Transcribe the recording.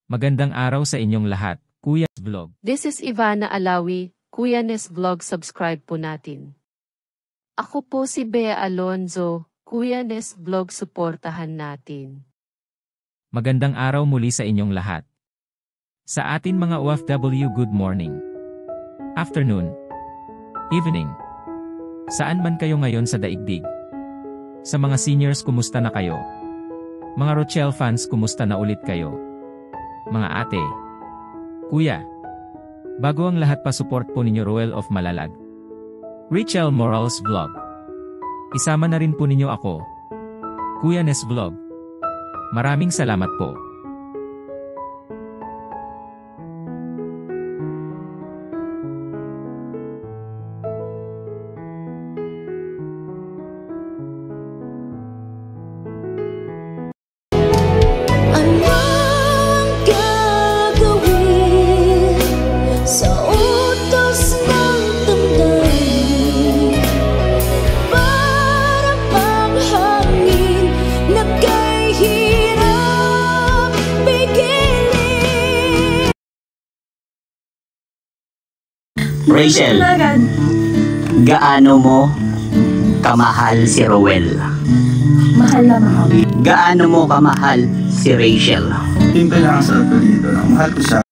Magandang araw sa inyong lahat, Kuya Vlog. This is Ivana Alawi, Kuya Nes Vlog, subscribe po natin. Ako po si Bea Alonzo, Kuya Nes Vlog, suportahan natin. Magandang araw muli sa inyong lahat. Sa atin mga OFW, good morning, afternoon, evening. Saan man kayo ngayon sa daigdig? Sa mga seniors, kumusta na kayo? Mga Rochelle fans, kumusta na ulit kayo? Mga ate, kuya, bago ang lahat, pa-support po ninyo Roel of Malalag, Rachel Morales Vlog. Isama na rin po ninyo ako, Kuya Nes Vlog. Maraming salamat po. Rachel, gaano mo kamahal si Roel? Mahal na mahal. Gaano mo kamahal si Rachel? Hintay lang sa apelido lang. Mahal ko siya.